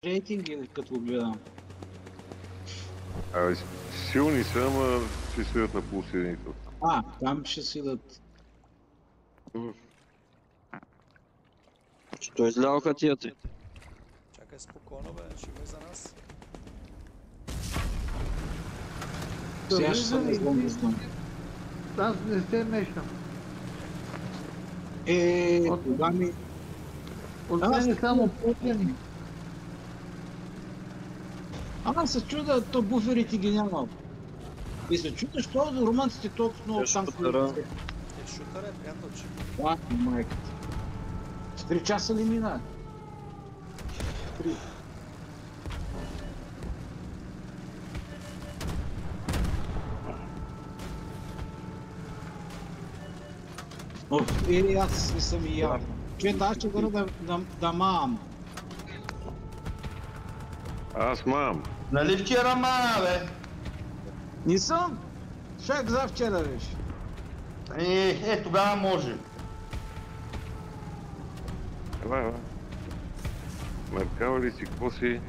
рейтинги, като го гледам. Силни са, ама ще свират на полусирените. Там ще свидат. Що излява хатията? Чакай спокойно, бе, ще има и за нас. Сега ще се не знам. Аз не се мешам. Кога ми... От мен е само путени. се чуда, то буферите ги няма. И се чуда, що румънците толкова много там шутъра. Шутър е приятелче. Майката. 3 часа ли мина? 3. Аз не съм и ял. Аз ще върна да мам. Аз мам. Нали вчера мана, бе? Не съм? Шак за вчера беше. Тогава може. Давай. Меркава ли си, какво си?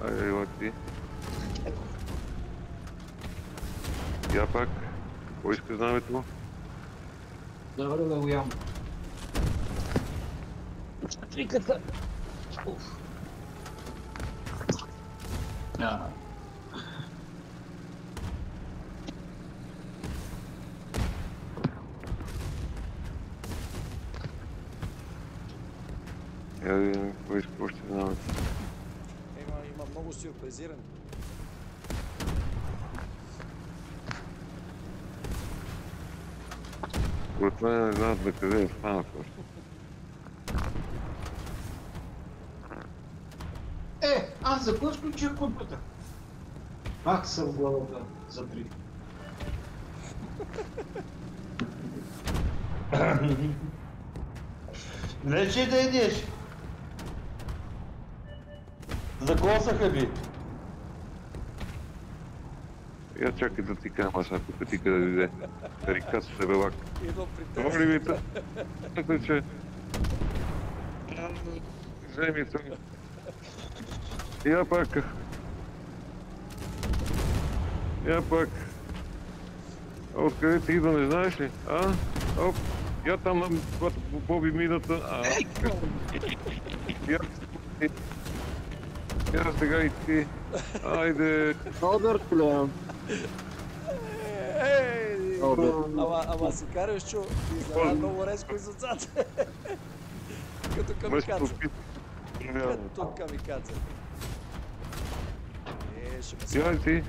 Айде, ела ти. Я пак. Кой иска знамето? Добре да го ям. Триката. Я да видим, кой иска още знамето. Има много сюрпризирани. Според мен не знаят на къде е станат още. Аз за кой включих компютър? Пак съм в главата за 3. Вече да идеш. Закосаха би. Я чакай да ти кажа, аз ако ти къде дойде. Рикат с дебелак. Идвам при теб. Това ли ви та? Мисля, че... Вземи се. Я пак. Откъде ти идва, не знаеш ли? Оп. Я там на Боби мината. Я сега и ти. Айде. Алберт, плея. Ама си караш, чу, изненада много резко из отзад. Като камикадзе. Като камикадзе. Ще Я и ти.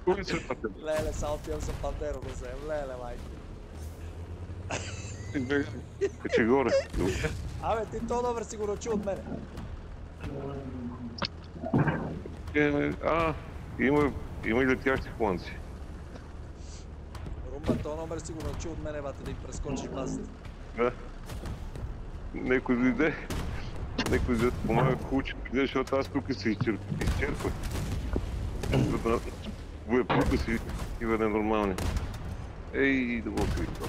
Кой се пътя? Леле, само отивам за пандеро да взем. Леле, майко. Че горе. Абе, ти то номер си го научи от мене. Има и летящи кланци. Румба, то номер си го научи от мене, бате, да им прескочи базата. Да. Некой дойде да помага куче, защото аз тук се изчерпах. За да боепрука си и бъде нормални. Да го открих това.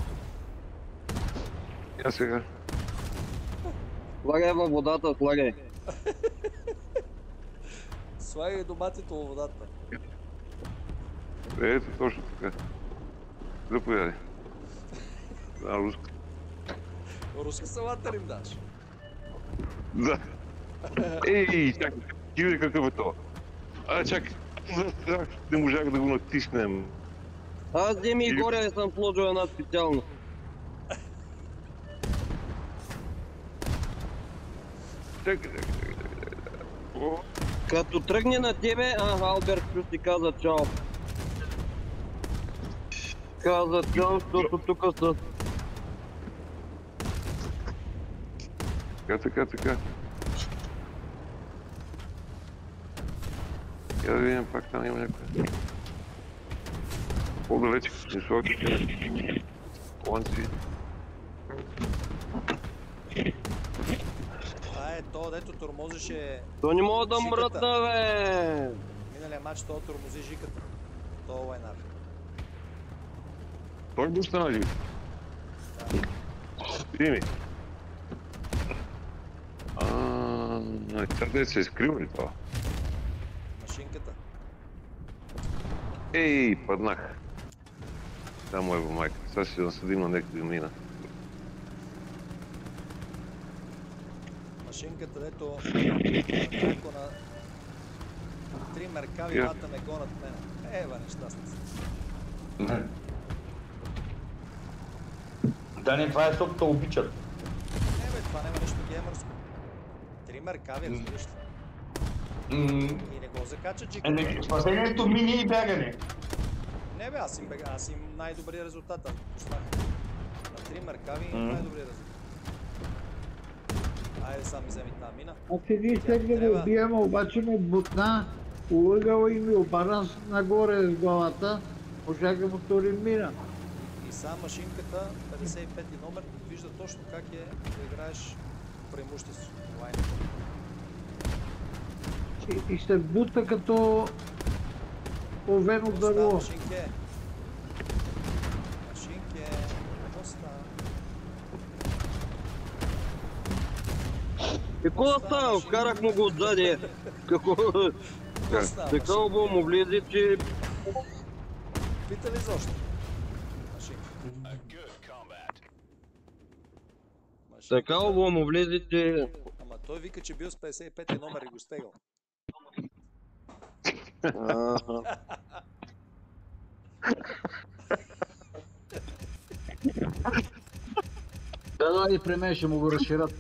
Я сега. Слагай във водата, слагай. Слагай доматите във водата. Ето, точно така. Заповядай. Руска. Руска салата им даш. Да. Чакай, кивай какъв е това. Чакай. Не можах да го натиснем. Аз Деми и горе съм сложил една специална. Чакай. Като тръгне на тебе, Алберт ще ти каза чао. Каза чао, защото тук са... Така. Я да видим, пак там има някой. По-далече, не слагате планци. Това е то, дето тормозеше... То не мога да мрътна, бе! Миналия матч то тормози жиката. То лайнар. Той го стана жив. Дими. Къде се изкрива ли това? Машинката. Ей, паднах. Само е майка. Сега ще насъдим на някакви мина. Машинката, дето ако на 3 меркави вата ме гонат мене. Ева, нещастница. Дани, това е защото те обичат. Не бе, това няма нищо геймърско. 3 меркави, разбираш ли? И не го закача джика. Спасението мини и бягане. Не бе, аз им най-добрия резултат. Аз послах. На 3 меркави и най-добрия резултат. Айде сам ми вземи тази мина. Аз седи след да трябва. го убием, обаче ме бутна, улъгала и ми обарна нагоре с главата, можах да му турим мина. И сам машинката, 55-ти номер, вижда точно как е да играеш преимущество. Онлайн. И се бута като овено Какво става, дърво. машинке? Машинке, какво става? Какво да става? Вкарах му го отзади. Какво? Какво става? Така обо му влезе, че... Пита ли защо? Машинка. Така обо му влезе, че... Ама той вика, че бил с 55-ти номер и го стегал. Да, и при мен ще му го разширят.